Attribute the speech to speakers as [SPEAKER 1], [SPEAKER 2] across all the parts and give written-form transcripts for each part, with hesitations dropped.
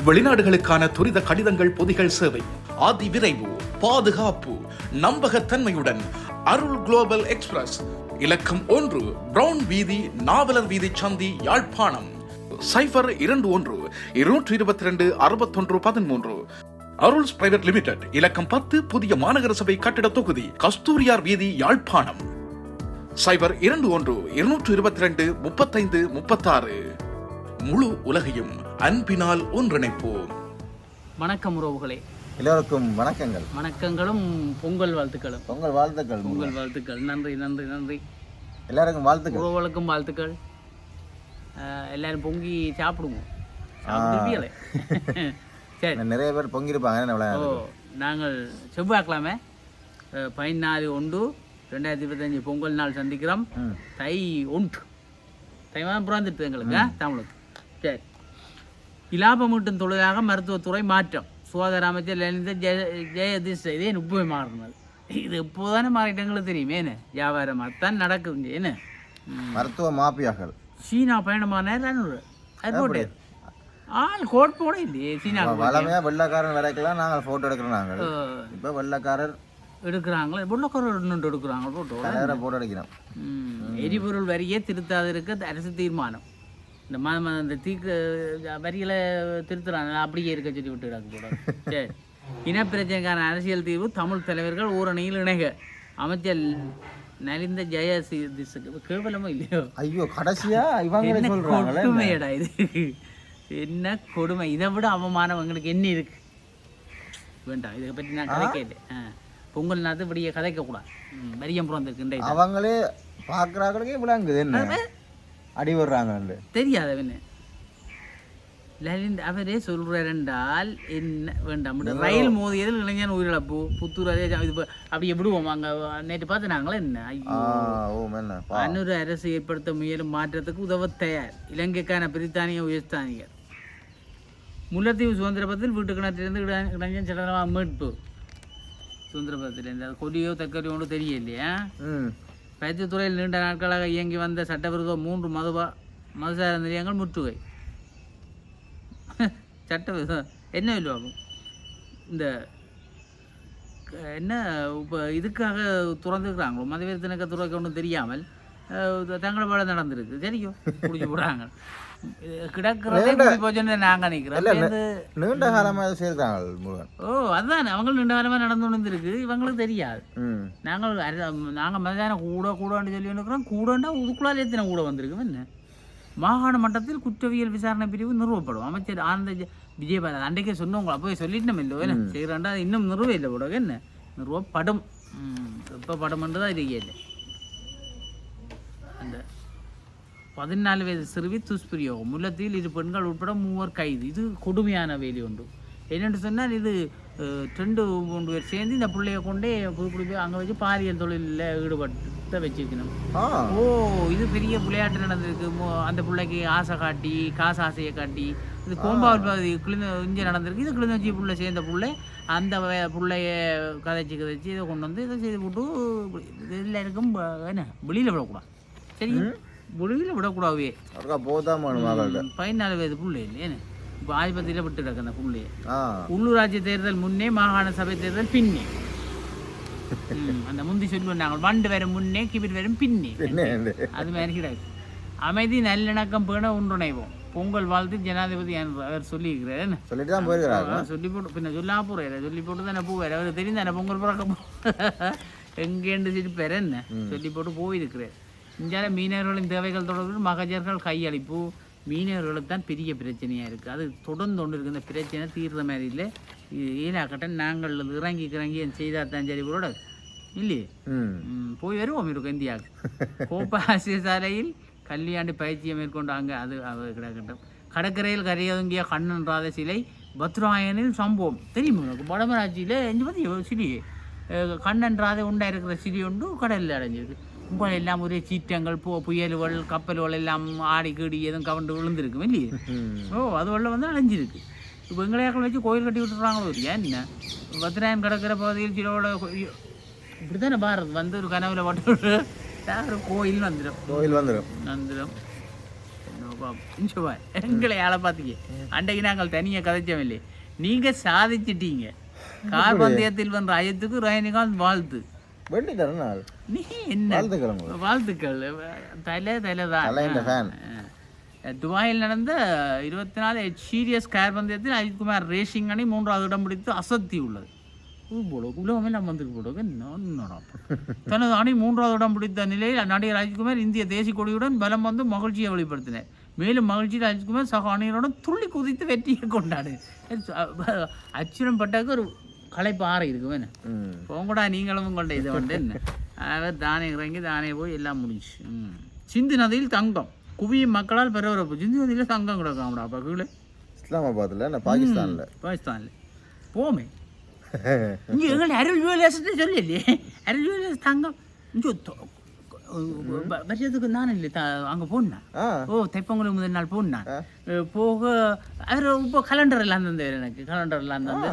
[SPEAKER 1] வெளிநாடுகளுக்கான துரித கடிதங்கள் பொதிகள் சேவை, அதிவிரைவு, பாதுகாப்பு, நம்பகத்தன்மையுடன் அருள் குளோபல் எக்ஸ்பிரஸ், இலக்கம் 1, பிரவுன் வீதி, நாவலர் வீதி சந்தி, யாழ்ப்பாணம். 0122-222-6113. அருள்ஸ் பிரைவேட் லிமிடெட், இலக்கம் 10, புதிய மாநகர சபை கட்டிட தொகுதி, கஸ்தூரியார் வீதி, யாழ்ப்பாணம். 0122-222-3536. முழு உலகையும் அன்பினால் ஒன்றிணைப்போம்.
[SPEAKER 2] வணக்கம் உறவுகளே,
[SPEAKER 3] எல்லோருக்கும் வணக்கங்கள்.
[SPEAKER 2] வணக்கங்களும் பொங்கல் வாழ்த்துக்களும்.
[SPEAKER 3] பொங்கல் வாழ்த்துக்கள்.
[SPEAKER 2] பொங்கல் வாழ்த்துக்கள். நன்றி நன்றி நன்றி.
[SPEAKER 3] எல்லாருக்கும் வாழ்த்துக்கள்.
[SPEAKER 2] உறவுகளுக்கும் வாழ்த்துக்கள். எல்லாரும் பொங்கி சாப்பிடுவோம். சாப்பிடுவீங்களே? சரி,
[SPEAKER 3] நிறைய பேர் பொங்கிருப்பாங்க.
[SPEAKER 2] நாங்கள் செவ்வாய்க்கிழமை 14/1/2025 பொங்கல் நாள் சந்திக்கிறோம். தை 1 தைவான் பிறந்துட்டு எங்களுக்கு தமிழுக்கு. சரி, இலாபம் ஈட்டும் தொழிலாக மருத்துவத்துறை மாற்றம். சுகாதார அமைச்சர் லலித ஜெயதிஷ் இதே 30 மாறினது. இது இப்போதானே மாறிட்டு எங்களுக்கு தெரியும். ஏன்னு வியாபாரம் அதுதான் நடக்குது. என்ன
[SPEAKER 3] மருத்துவ மாபியாக்கள்
[SPEAKER 2] சீனா பயணமான ஏர்போர்ட்டு ஆள் கோட் போட இல்லையே. சீனா
[SPEAKER 3] வளமையா வெள்ளக்காரன் வரைக்கலாம் நாங்கள் போட்டோ எடுக்கிறோம். நாங்கள் இப்போ வெள்ளக்காரர்
[SPEAKER 2] எடுக்கிறாங்களே, வெள்ளக்காரர் இன்னும் எடுக்கிறாங்க போட்டோ
[SPEAKER 3] எடுக்கிறோம்.
[SPEAKER 2] எரிபொருள் வரியே திருத்தாது இருக்க அரசு தீர்மானம். இந்த இந்த தீக்கு வரிகளை திருத்துறாங்க, அப்படியே இருக்க சொல்லி விட்டுக்கிறாங்க போட. சரி, இனப்பிரச்சனைக்கான அரசியல் தீர்வு, தமிழ் தலைவர்கள் ஊரணியில் இணைக. அமைச்சர் நலிந்த ஜெயதிஷுக்கு கேவலமோ இல்லையோ?
[SPEAKER 3] ஐயோ, கடைசியா இவங்க
[SPEAKER 2] கொடுமையடா இது. என்ன கொடுமை! இதை விட அவமானம் எங்களுக்கு என்ன இருக்கு? வேண்டாம், இதை பற்றி நான் கதைக்கல. பொங்கல் நாத்து இப்படியே கதைக்க கூடாது. வரியம் பிறந்திருக்கு
[SPEAKER 3] அவங்களே பார்க்குறாங்களுக்கே விளங்குது. என்ன அடி வர்றாங்க
[SPEAKER 2] தெரியாதவன்னு லலிந்த் அவரே சொல்றார் என்றால் என்ன வேண்டாம். ரயில் மோதியதில் இளைஞன் உயிரிழப்பு புத்தூர். அதே இது அப்படியே விடுவோம். அங்கே நேற்று பார்த்து நாங்களே என்ன அன்னொரு அரசு ஏற்படுத்த முயலும் மாற்றத்துக்கு உதவ தயார். இலங்கைக்கான பிரித்தானிய உயர்ஸ்தானிகர். முல்லைத்தீவு சுதந்திரபத்தில் வீட்டு கிணற்றிலிருந்து இளைஞன் சடலமாக மீட்பு. சுதந்திரபத்திலிருந்து அது கொடியோ தக்கரையோ ஒன்று தெரியலையா? பயிற்சித்துறையில் நீண்ட நாட்களாக இயங்கி வந்த சட்டவிரோத 3 மதுசார நிலையங்கள் முற்றுகை. சட்டவிரோதம் என்ன இல்லையாகும்? இந்த என்ன இப்போ இதுக்காக திறந்துருக்குறாங்களோ மதவேதனுக்கு துறைக்கு ஒன்றும் தெரியாமல் தங்களை வேலை நடந்திருக்கு. தெரியும், குடிச்சு போடுறாங்க. கிடக்கிறதே போச்சுன்னு நாங்கள் நினைக்கிறோம்.
[SPEAKER 3] நீண்ட காலமாக சேர்த்தாங்க.
[SPEAKER 2] ஓ, அதுதான் அவங்களும் நீண்ட காலமாக நடந்து வந்துருக்கு. இவங்களுக்கு தெரியாது. நாங்கள் மதியானம் கூடன்னு சொல்லி இருக்கிறோம். கூடண்டா உதுக்குள்ளால் எத்தனை கூட வந்திருக்கு. என்ன மாகாண மட்டத்தில் குற்றவியல் விசாரணை பிரிவு நிறுவப்படும். அமைச்சர் ஆனந்த விஜயபால அன்றைக்கே சொன்னவங்களா போய் சொல்லிட்டு நம்ம இல்லை என்ன செய்கிறாண்டா இன்னும் நிறுவ இல்லை கூட. என்ன நிறுவப்படும். எப்போ படம்ன்றதான் இருக்கே. அந்த 14 வயது சிறுவி துஷ்பிரயோகம். முல்லைத்தீவில் 2 பெண்கள் உட்பட 3 கைது. இது கொடுமையான வேலை உண்டு. என்னென்று சொன்னால் இது 2-3 பேர் சேர்ந்து இந்த பிள்ளைய கொண்டே புதுக்குடி அங்கே வச்சு பாலியல் தொழிலில் ஈடுபட்டு வச்சுக்கணும். ஓ, இது பெரிய விளையாட்டு நடந்திருக்கு. அந்த பிள்ளைக்கு ஆசை காட்டி காசு ஆசையை காட்டி இது கோம்பாவல் பகுதி இங்கே நடந்திருக்கு. இது கிளிநொச்சி பிள்ளை சேர்ந்த பிள்ளை அந்த பிள்ளைய கதைச்சி இதை கொண்டு வந்து இதை செய்து போட்டு இதில் இருக்கும். என்ன வெளியில் விடக்கூடாது. சரி, வெளியில் விடக்கூடாது. 14 வயது பிள்ளை இல்லையே. இப்போ ஆதிபத்தியில் விட்டு கிடக்கு அந்த பிள்ளைய. உள்ளூராட்சி தேர்தல் முன்னே, மாகாண சபை தேர்தல் பின்னே. அந்த முந்தி சொல்லுவோம் நாங்கள், வண்டு வரும் முன்னே கிபிட் வரும் பின்னே. அது மாதிரி கிடக்கு. அமைதி நல்லிணக்கம் பேண ஒன்றிணைவோம். பொங்கல் வாழ்த்து ஜனாதிபதி அவர் சொல்லியிருக்கிறார்.
[SPEAKER 3] சொல்லிட்டு தான் போயிருக்கிறாங்க.
[SPEAKER 2] சொல்லி போட்டு பின்ன சொல்லாம போறாரு. சொல்லி போட்டு தானே போவார். அவர் தெரியும் தானே பொங்கல் பிறக்க எங்கேண்டு சிரிப்பார். என்ன சொல்லி போட்டு போயிருக்கிறார். இந்தியாவில் மீனவர்களின் தேவைகள் தொடர்பில் மகஜர்கள் கையளிப்பு. மீனவர்களுக்கு தான் பெரிய பிரச்சனையாக இருக்குது. அது தொடர்ந்து ஒன்று இருக்குது. இந்த பிரச்சனை தீர்ற மாதிரி இல்லை. இது ஈலாக்கட்டன் நாங்கள் இறங்கி செய்தால் தான் சரி கூட இல்லையே. போய் வருவோம் இருக்கும் இந்தியாவுக்கு. கோப்பை ஆசிய சாலையில் கல்வியாண்டு பயிற்சியை மேற்கொண்டாங்க. அது கிடக்கட்டும். கடற்கரையில் கரையொதுங்கிய கண்ணன் ராத சிலை. பத்ராயனில் சம்பவம் தெரியும் உனக்கு? வடமராட்சியில் எஞ்சி பற்றி சிறி கண்ணன் ராதை உண்டாயிருக்கிற சிறி ஒன்று கடலில் அடைஞ்சிருக்கு. உங்கள் எல்லாம் ஒரே சீற்றங்கள் புயல்கள் கப்பல்கள் எல்லாம் ஆடி கீடி எதுவும் கவர்ந்து விழுந்திருக்கும் இல்லையே. ஓ, அது உள்ள வந்து அடைஞ்சிருக்கு. இப்போ எங்களையாக்கள் வச்சு கோயில் கட்டி விட்டுறாங்களோ இல்லையா? என்ன பத்ராயன் கடற்கரை பகுதியில் சிலோட இப்படி தானே பாரத் வந்து ஒரு கனவுல பட்டு ஒரு கோயில் வந்துடும். எங்களை ஆளை பார்த்தீங்க அன்றைக்கு நாங்கள் தனியாக கதைச்சோம் இல்லையே நீங்கள் சாதிச்சிட்டீங்க கார் பந்தயத்தில் வந்த அயத்துக்கு ரஜினிகாந்த் வாழ்த்து நீ என்ன வாழ்த்துக்கள் தலைதான் துபாயில் நடந்த 24 சீரியஸ் கார் பந்தயத்தில் அஜித்குமார் ரேசிங் அணி 3வது இடம் பிடித்து அசத்தி உள்ளது உலகமெல்லாம் வந்துருக்கு போடுவோம் என்னடா தனது அணி 3வது இடம் பிடித்த நிலையில் நடிகர் அஜித்குமார் இந்திய தேசிய கொடியுடன் பலம் வந்து மகிழ்ச்சியை வெளிப்படுத்தினார் மேலும் மகிழ்ச்சியில் அஜித்குமார் சக அணியருடன் துள்ளி குதித்து வெற்றியை கொண்டாடு அச்சுரம் பட்டாக்கு ஒரு களைப்பு ஆற இருக்கு வேணும் போங்கடா நீங்களும் கொண்ட இதை வந்து என்ன அவர் தானே இறங்கி தானே போய் எல்லாம் முடிஞ்சு சிந்து நதியில் தங்கம் குவியும் மக்களால் பெறவரப்பு சிந்து நதியில் தங்கம் கிடக்காமடா அப்போ கீழே
[SPEAKER 3] இஸ்லாமாபாத்தில் பாகிஸ்தானில்
[SPEAKER 2] போமே இங்கே எங்களை அருள் ஜுவல்லர்ஸ்ட்டு சொல்லலையே அருள் ஜுவல்லர்ஸ் தங்கம் இங்கே வருஷத்துக்கு நான் இல்லை அங்கே போனேன் தைப்பொங்கலுக்கு முதல் நாள் போனேன் போக அவர் இப்போ கலண்டர் எல்லாம் தந்து எனக்கு கலண்டர் எல்லாம் தந்து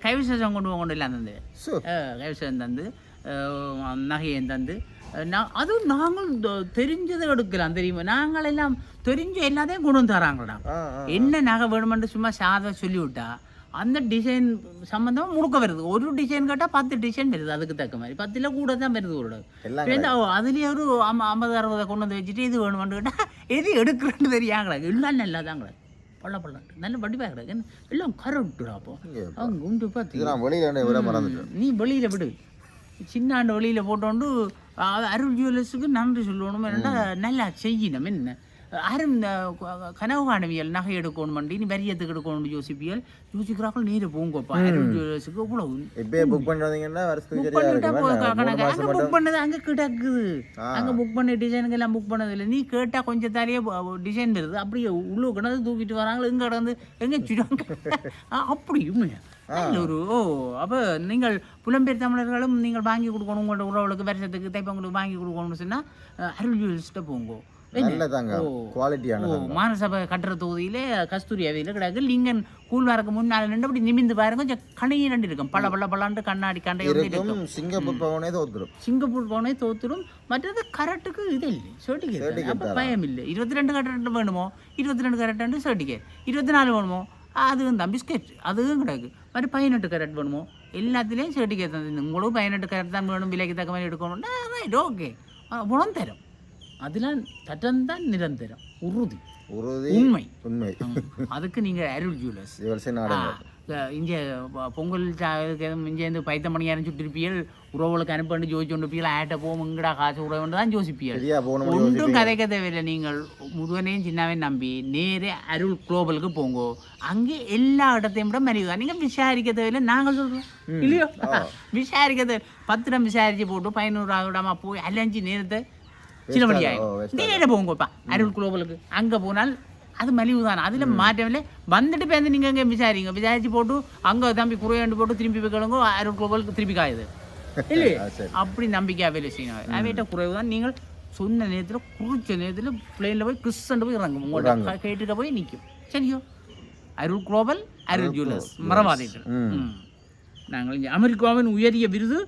[SPEAKER 2] கைவிசேஷம் கொண்டு எல்லாம் தந்து கைவிசேஷம் தந்து நகையம் தந்து அதுவும் நாங்கள் தெரிஞ்சதை எடுக்கலாம் தெரியுமா நாங்கள் எல்லாம் தெரிஞ்ச எல்லாத்தையும் கொண்டு வந்து தராங்கடா என்ன நகை வேணுமென்று சும்மா சாதா சொல்லிவிட்டா அந்த டிசைன் சம்மந்தமாக முழுக்க வருது ஒரு டிசைன் கேட்டால் 10 டிசைன் வருது அதுக்கு தக்க மாதிரி 10 கூட தான் வருது ஒரு அதுலேயே ஒரு 50-60 கொண்டு வந்து வச்சுட்டு இது வேணுமென்று கேட்டால் எது எடுக்கிறேன்னு தெரியாங்களா எல்லாம் நல்லா தாங்களா பள்ள நல்ல வடிவாக கிடக்கு எல்லாம் கரட்டுடா அப்போ அவங்க உண்டு பார்த்து நீ வெளியில் விடு சின்னாண்டு வெளியில் போட்டோண்டு அருள் ஜுவல்லர்ஸுக்கு நன்றி சொல்லணும் என்னென்னா நல்லா செய்யணும் என்ன யாரும் இந்த கனவு காணவியல் நகை எடுக்கணும் பண்ணி நீ வரியத்துக்கு எடுக்கணும் யோசிப்பியல் யோசிக்கிறார்கள் நீர் போங்கப்பா அருள் ஜுவல்லர்ஸுக்கு இவ்வளவு புக் பண்ணது அங்கே கிடக்குது அங்கே புக் பண்ண டிசைனுக்கு எல்லாம் புக் பண்ணது இல்லை நீ கேட்டால் கொஞ்சம் தாரியே டிசைன் வருது அப்படியே உள்ளே கிடந்து தூக்கிட்டு வராங்க எங்கே கிடந்து எங்கே சுடுவாங்க அப்படியும் ஒரு அப்போ நீங்கள் புலம்பெயர் தமிழர்களும் நீங்கள் வாங்கி கொடுக்கணும் உங்களோட உறவுகளுக்கு வருஷத்துக்கு தைப்பங்களுக்கு வாங்கி கொடுக்கணும்னு சொன்னால் அருள் ஜுவல்லர்ஸ்கிட்ட போங்கோ மாநசபை கட்டுற தொகுதியிலே கஸ்தூரி அவையில் கிடக்கு லிங்கன் கூழ்வாருக்கு முன்னால் நின்று அப்படி நிமிந்து பாருங்க கொஞ்சம் கணையை ரெண்டு இருக்கும் பல்லாண்டு கண்ணாடி கண்டையோடு இருக்கும் சிங்கப்பூர் பவனே தோத்துரும் மற்றது கரெக்டுக்கு இது இல்லை சர்டிஃபிகேட் அப்போ பயம் இல்லை 22 கரெக்ட் வேணுமோ 22 கரெக்டாண்டு சர்டிஃபிகேட் 24 வேணுமோ அதுவும் தான் பிஸ்கெட் அதுவும் கிடக்கு மாதிரி 18 கரெக்ட் வேணுமோ எல்லாத்துலேயும் சர்டிஃபிகேட் தான் உங்களுக்கு 18 கரெக்ட் தான் வேணும் விலைக்கு தக்க மாதிரி எடுக்கணும்னா ரைட் ஓகே குணம் தரும் அதெல்லாம் தட்டம்தான் நிரந்தரம் உறுதி உண்மை அதுக்கு நீங்கள் அருள் ஜுவல்லர்ஸ் இங்கே பொங்கல் இங்கேருந்து பைத்த மணியாரம் சுட்டிருப்பியல் உறவுகளுக்கு அனுப்பிட்டு ஜோதிச்சு கொண்டிருப்பீர்கள் ஆட்ட போகும் இங்கடா காசு உறவு தான் யோசிப்பீர்கள் ஒன்றும் கதைக்க தேவையில்லை நீங்கள் முருகனையும் சின்னாவையும் நம்பி நேரே அருள் குளோபலுக்கு போங்கோ அங்கே எல்லா இடத்தையும் விட மலிவு நீங்கள் விசாரிக்க தேவையில்லை நாங்கள் சொல்கிறோம் இல்லையோ விசாரிக்க தேவை 10 இடம் விசாரித்து போட்டு 500 இடமா போய் அலைஞ்சி நேரத்தை சில மணியாயிடும் நேர போங்கப்பா அருள் குளோபலுக்கு அங்கே போனால் அது மலிவு தான் அதில் மாற்றவில்லை வந்துட்டு பேருந்து நீங்கள் அங்கே விசாரிச்சு போட்டு அங்கே தம்பி குறையாண்டு போட்டு திரும்பி வைக்கணுங்க அருள் குளோபலுக்கு திருப்பி காயுது இல்லை அப்படி நம்பிக்கை வேலை செய்யணும் அவையிட்ட குறைவு தான் நீங்கள் சொன்ன நேரத்தில் குறிச்ச நேரத்தில் பிளேனில் போய் கிறிஸ்டன்ட்டு போய் இறங்கும் உங்களோட கேட்டுட்டு போய் நிற்கும் சரியோ அருள் குளோபல் அருள் ஜுவல்லர்ஸ் மறவாதீர்கள் நாங்கள் இங்கே அமெரிக்காவின் உயரிய விருது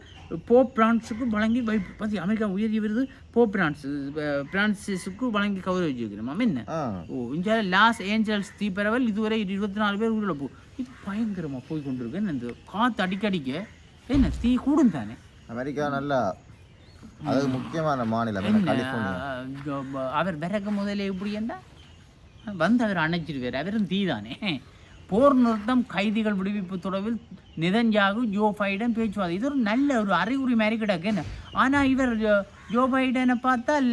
[SPEAKER 2] போப் பிரான்ஸுக்கு வழங்கி பற்றி அமெரிக்கா உயரிய விருது போப் பிரான்சிஸுக்கு வழங்கி கௌரவிச்சிருக்கிறோம் என்ன இந்தியாவில் லாஸ் ஏஞ்சல்ஸ் தீப்பரவல் இதுவரை 24 பேர் உயிரிழப்பு இது பயங்கரமாக போய் கொண்டிருக்கு இந்த காற்று அடிக்கடிக்க என்ன தீ கூடும் தானே
[SPEAKER 3] அமெரிக்கா நல்லா அது முக்கியமான மாநிலம்
[SPEAKER 2] அவர் பிறகு முதலே எப்படி என்றால் வந்து அவர் அணைச்சிருவார் அவரும் தீ தானே போர் நிறுத்தம் கைதிகள் விடுவிப்பு தொடர்பில் நிதன்யாகு ஜோ பைடன் பேச்சுவார்த்தை இது ஒரு நல்ல ஒரு அறிகுறி மாதிரி கிடக்குன்னு ஆனால் இவர் ஜோ பைடனை பார்த்தால்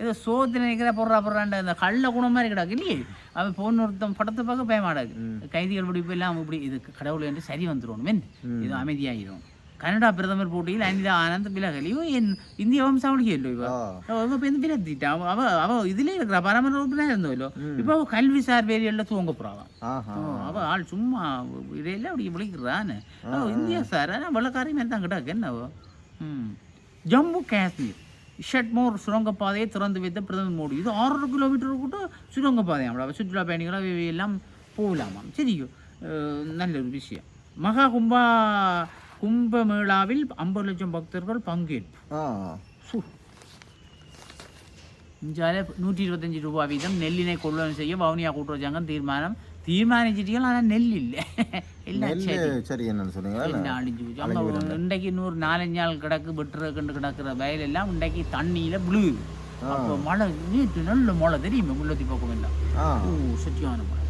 [SPEAKER 2] ஏதோ சோதனை போடுறாண்ட அந்த கள்ள குணம் மாதிரி கிடக்கு இல்லையே அவன் போர் நிறுத்தம் படத்தை பார்க்க பயமாடாது கைதிகள் விடுவிப்பு எல்லாம் இப்படி இது கடவுள் என்று சரி வந்துடும் இது அமைதியாகிடும் கனடா பிரதமர் போட்டியில் அனிதா ஆனந்த் விலகலியோ என் இந்திய வம்சாவளிக்கு இல்லை இப்போ விலத்திட்டா அவள் இதிலே இருக்கிறா பரமர உறுப்பினர் இருந்தோല്ലോ இப்போ அவள் கல்வி சார் வேரியலில் தூங்க போகிறான் அவள் ஆள் சும்மா இடையில அப்படி விളിக்கிறான்னு இந்தியா சார் ஆனால் வெள்ளக்காரி மாதிரி தான் கிட்டாக்கு என்னவோ ஜம்மு காஷ்மீர் ஷட்மோர் சுரங்கப்பாதையை திறந்து வைத்த பிரதமர் மோடி இது 600 கிலோமீட்டர் கூட சுரங்கப்பாதையாம் சுற்றுலா பயணிகளாக எல்லாம் போகலாமாம் சரியோ நல்ல ஒரு விஷயம் மகா கும்பமேளாவில் 50 லட்சம் பக்தர்கள் பங்கேற்பு இஞ்சால 125 ரூபா வீதம் நெல்லினை கொள்வனம் செய்ய வவுனியா கூட்டுறவு சங்கம் தீர்மானிச்சிட்டீங்க. ஆனால் நெல் இல்லை, எல்லாம்
[SPEAKER 3] சரி. என்னன்னு சொன்னீங்க,
[SPEAKER 2] எல்லாம் அழிஞ்சு போச்சு. அங்கே இன்றைக்கு 4-5 நாள் கிடக்கு கிடக்கிற வயலெல்லாம் இன்றைக்கு தண்ணியில் விழுகுது. அப்போ மழை நேற்று நல்ல மழை தெரியுமே, முள்ளத்தி பக்கம் எல்லாம் சத்தியான மழை.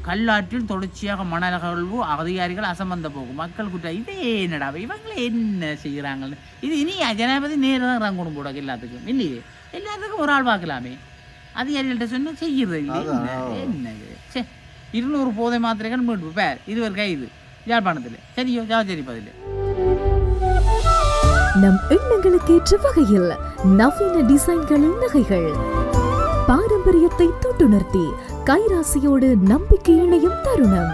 [SPEAKER 2] கல்லாற்றில் தொடர்ச்சியாக மணலகழ்வு அதிகாரிகள் அசம்பந்த போகும் மக்கள் குற்றம். இதே என்னடா இவங்களே என்ன செய்கிறாங்கன்னு. இது இனி ஜனாதிபதி நேரம் தான் இறங்கணும் போட எல்லாத்துக்கும் இல்லையே, எல்லாத்துக்கும் ஒரு ஆள் பார்க்கலாமே. அதிகாரிகள்கிட்ட சொன்னால் செய்கிறது என்னது. சே 200 போதை மாத்திரைகள் மீட்பு பேர் 20 கைது யாழ்ப்பாணத்தில். சரியோ சரி பதில்.
[SPEAKER 4] நம் எண்ணங்களுக்கு ஏற்ற வகையில் நவீன டிசைன்களின் நகைகள் பாரம்பரியத்தை தொட்டுணர்த்தி கைராசியோடு நம்பிக்கை இணையும் தருணம்.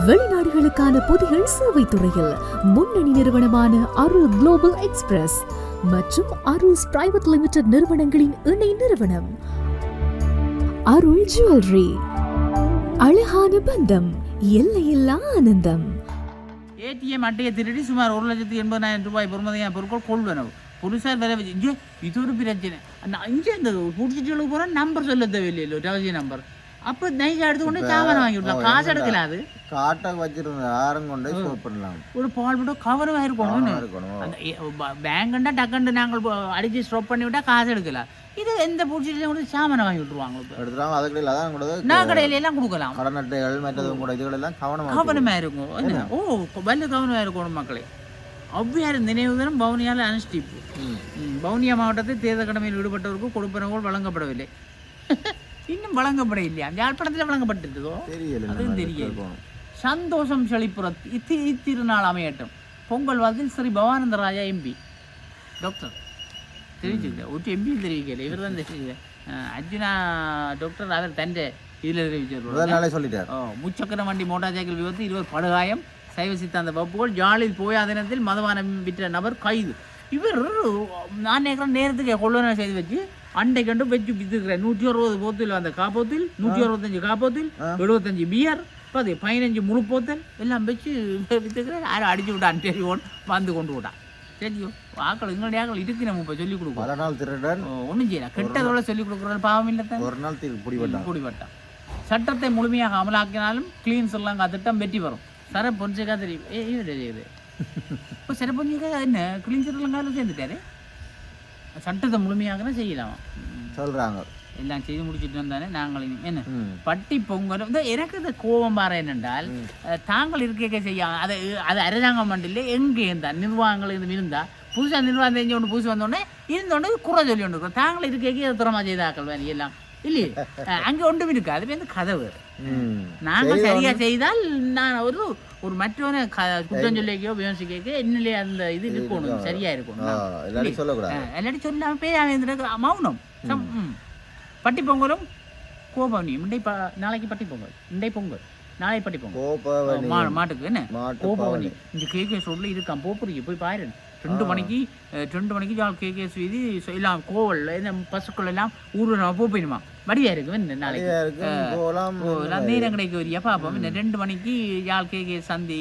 [SPEAKER 4] வெளிநாடுகளுக்கான பொதிகள் சேவை துறையில் முன்னணி நிறுவனமான அருள் குளோபல் எக்ஸ்பிரஸ் மற்றும் அருள் பிரைவேட் லிமிடெட் நிறுவனங்களின் இணை நிறுவனம் அருள் ஜுவல்லரி. அழகான பந்தம், எல்லையில்லா ஆனந்தம்.
[SPEAKER 2] ஏடிஎம் அட்டையை திருடி சுமார் 1,80,000 ரூபாய் பெறுமதியான பொருட்கள் கொள்வனவு. போலீஸார் வேற வச்சு இங்கே இது ஒரு பிரச்சனை. இங்கே இந்த பிடிச்சிட்டு போகிற நம்பர் சொல்ல தேவையில்லையோ, ரகசிய நம்பர். அப்போ நைஸாக எடுத்துக்கொண்டு சாமான் வாங்கி விடலாம், காசு எடுக்கலாம். அது
[SPEAKER 3] காட்டாக வச்சிருந்த ஆரம் கொண்டு ஸ்டோர் பண்ணலாம்.
[SPEAKER 2] ஒரு பால் மட்டும் கவரும் இருக்கணும். அந்த பேங்குண்டா டக்குண்டு நாங்கள் அடித்து ஸ்டாப் பண்ணி விட்டால் காசு எடுக்கலாம். இது எந்த பிடிச்சிட்டு கூட சாமானை வாங்கி விட்டுருவாங்க.
[SPEAKER 3] எடுத்துருவாங்க. அது கடையில் அதான் கூட
[SPEAKER 2] நான் கடையில எல்லாம் கொடுக்கலாம்.
[SPEAKER 3] கடன் அட்டைகள் மற்றதும் கூட இதுகளெல்லாம்
[SPEAKER 2] கவனமாக இருக்கும். வல்ல கவனமாக இருக்கணும் மக்களே. ஒவ்வியார் நினைவு தினம் வவுனியாவில் அனுஷ்டிப்பு. வவுனியா மாவட்டத்தில் தேர்தல் கடமையில் ஈடுபட்டவருக்கு கொடுப்பனவுகள் வழங்கப்படவில்லை. இன்னும் வழங்கப்பட இல்லையா? யாழ்ப்பாணத்தில் வழங்கப்பட்டிருக்கோ அதுவும் தெரியல. சந்தோஷம் செழிப்புற இத்திருநாள் அமையட்டும். பொங்கல் வாழ்த்தில் ஸ்ரீ பவானந்த ராஜா எம்பி டாக்டர் தெரிவிச்சிருக்க. ஒரு எம்பியும் தெரிவிக்கல, இவர் தான் தெரிவிக்க. அர்ஜுனா டாக்டர் அவர் தன் இதில் தெரிவிச்சிருக்கார்.
[SPEAKER 3] சொல்லிட்டார்.
[SPEAKER 2] முச்சக்கர வண்டி மோட்டார் சைக்கிள் விபத்து 20 படுகாயம். சைவ சித்தாந்த வகுப்புகள் ஜாலில் போயா தினத்தில் மதவானம் விற்ற நபர் கைது. இவர் நான் நேரத்துக்கு கொள்ளுநர் செய்து வச்சு அண்டை கண்டு வச்சு வித்துக்கிறேன். 160 போத்தில் அந்த காப்போத்தில், 165 காப்போத்தில், 75 பியர், 15 முழு போத்தல் எல்லாம் வச்சு வித்துக்கிறேன். யாரும் அடிச்சு விட்டா அண்டேரி வந்து கொண்டு விட்டான். சரியோ ஆக்கள் எங்களுடைய ஆக்கள் இருக்கு. நம்ம இப்போ சொல்லிக் கொடுப்போம்.
[SPEAKER 3] பல நாள் திருடன்
[SPEAKER 2] ஒன்றும் செய்யலாம். கெட்டதோட சொல்லிக் கொடுக்குறது பாவம் இல்லை.
[SPEAKER 3] ஒரு நாள் பிடிபட்டான்.
[SPEAKER 2] சட்டத்தை முழுமையாக அமலாக்கினாலும் கிளீன்ஸ் எல்லாம் திட்டம் வெற்றி வரும். சர பொன்சேகா தெரியும். தெரியுது இப்போ சர பொன்சேகா என்ன கிளீன்ஸ் எல்லாம் சேர்ந்துட்டாரு. சட்டத்தை முழுமையாக செய்யலாமா
[SPEAKER 3] சொல்றாங்க.
[SPEAKER 2] எல்லாம் செய்து முடிச்சுட்டு வந்தானே நாங்கள் என்ன பட்டி பொங்கல் எனக்கு இந்த கோபம் பாரு என்னென்றால் தாங்கள் இருக்க செய்ய அது அரசாங்கம் மண்டில் எங்கே இருந்தால் நிர்வாகங்கள் இருந்தா புதுசாக நிர்வாகம் தெரிஞ்ச ஒன்று புதுசு வந்தோடனே இருந்தோடனே குறை சொல்லி கொண்டு இருக்கோம். தாங்கள் இருக்க திறமா செய்தாக்கள் வேறு எல்லாம் இல்லையே. அங்கே ஒன்றும் இருக்கு. அது வந்து கதை வேறு. நாங்கள் சரியா செய்தால் நான் ஒரு மற்றவனை குற்றம் சொல்லிக்கோ விமர்சிக்க என்னிலே அந்த இது இருக்கணும், சரியா இருக்கணும். எல்லாரும் சொல்லாம பேர் மௌனம். பட்டி பொங்கலும் கோபவனியும் நாளைக்கு பட்டி பொங்கல், இண்டை பொங்கல் நாளை பட்டி பொங்கல் மாட்டுக்கு என்ன கோபவனி இந்த கேகேஎஸ் ரோட்ல இருக்கான். போப்புறீங்க போய் பாரு. 2 மணிக்கு ஜால் கேகேஎஸ் வீதி எல்லாம் கோவல் என்ன பசுக்கள் எல்லாம் ஊர்வலமா போயிடுமா வடியா இருக்கு. என்ன நாளைக்கு நேரம் கிடைக்க வரியா பாப்போம். 2 மணிக்கு ஜால் கேகேஎஸ் சந்தி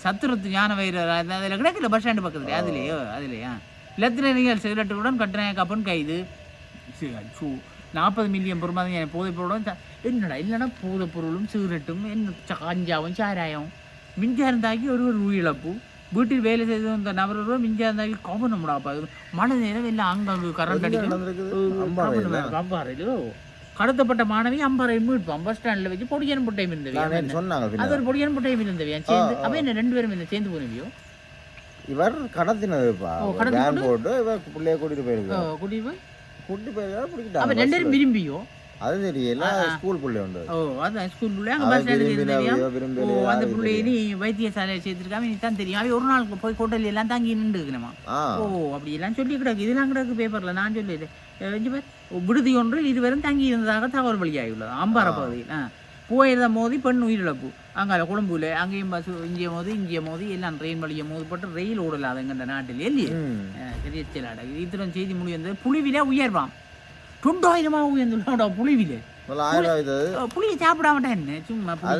[SPEAKER 2] சத்துரத்து ஞான வைர அதில் கிடைக்கல பஸ் ஸ்டாண்டு பக்கத்துல அதுலையா லத்திரிகள் சிகரெட்டுடன் கட்டண கப்பன் கைது. 40 மில்லியன் பொருள் போதைப் பொருளும் என்னடா இல்லைன்னா போதைப் பொருளும் சிகரெட்டும் என்ன கஞ்சாவும் சாராயம் மின்சாரம் தாக்கி ஒரு உயிரிழப்பு. வீட்டில் வேலை செய்து வந்த நபர்கள் மின்சாரம் தாக்கி கவனம் முடாப்பா. மழை நேரம் எல்லாம் அங்கங்கு கரண்ட் அடிக்கும். அம்பாறையிலோ கடத்தப்பட்ட மாணவி அம்பாறை மீட்போம் பஸ் ஸ்டாண்டில் வச்சு பொடியன் புட்டையும் இருந்தவியா. அது ஒரு பொடியன் புட்டையும் இருந்தவியா சேர்ந்து. அப்போ என்ன 2 பேரும் இந்த சேர்ந்து போனவியோ.
[SPEAKER 3] இவர் கடத்தினது பிள்ளைய கூட்டிட்டு போயிருக்கு. கூட்டி போய்
[SPEAKER 2] அப்ப 2 பேரும் விரும்பியோ
[SPEAKER 3] அது தெரியல. ஸ்கூல் புள்ளை உண்டு.
[SPEAKER 2] அதான் ஸ்கூல் புள்ளை அங்கே பஸ் ஸ்டாண்டுக்கு அந்த பிள்ளையை நீ வைத்தியசாலையை சேர்த்துருக்காம நீ தான் தெரியும். அவன் ஒரு நாள் போய் ஹோட்டல் எல்லாம் தாங்கி நின்று இருக்கணுமா. அப்படி எல்லாம் சொல்லி கிடக்கு. இதெல்லாம் கிடக்கு பேப்பர்ல. நான் சொல்லி விடுதி ஒன்றில் 2 பேரும் தங்கி இருந்ததாக தகவல் வெளியாகியுள்ளது. அம்பாறை பகுதியில் போயிருந்த மோதி பெண் உயிரிழப்பு. அங்கே கொழும்புல அங்கேயும் பஸ் இங்கே மோதி எல்லாம் ட்ரெயின் வழியை மோதிப்பட்டு ரயில் ஓடலாது எங்க நாட்டில் இல்லையே. பெரிய செயலாட இத்தனை செய்தி முடிவு. புலிவில உயர்வாம் 20,000 உயர்ந்துள்ள புலிவில. புளியை சாப்பிடாமட்டா என்ன சும்மா சும்மா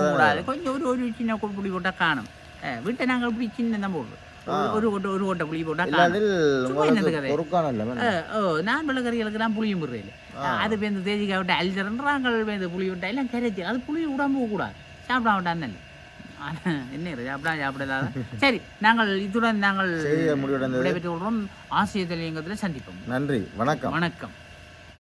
[SPEAKER 2] கூடாது. கொஞ்சம் ஒரு சின்ன புளி போட்டால் காணும். வீட்டை நாங்கள் இப்படி சின்ன தான் போடுறோம். ஒரு கொட்டை புளி போட்டால்
[SPEAKER 3] இல்லாட்டில்
[SPEAKER 2] சும்மா என்னது கதை
[SPEAKER 3] பொறுக்கான இல்லை
[SPEAKER 2] நான் வெள்ளக்கறிகளுக்கு நான் புளியும் விடுறேன் அது இப்போ இந்த தேசிக்காய் விட்டு அல்சரன்றாங்க இந்த புளி விட்டா எல்லாம் கரைச்சி அது புளி விடாம கூடாது சாப்பிட விட்டான்னு என்ன சாப்பிடலாம் சரி நாங்கள் இத்துடன் நாங்கள் விடைபெற்றுக் கொள்கிறோம் ஆசிய தலையங்கத்தில் சந்திப்போம்
[SPEAKER 3] நன்றி வணக்கம்
[SPEAKER 2] வணக்கம்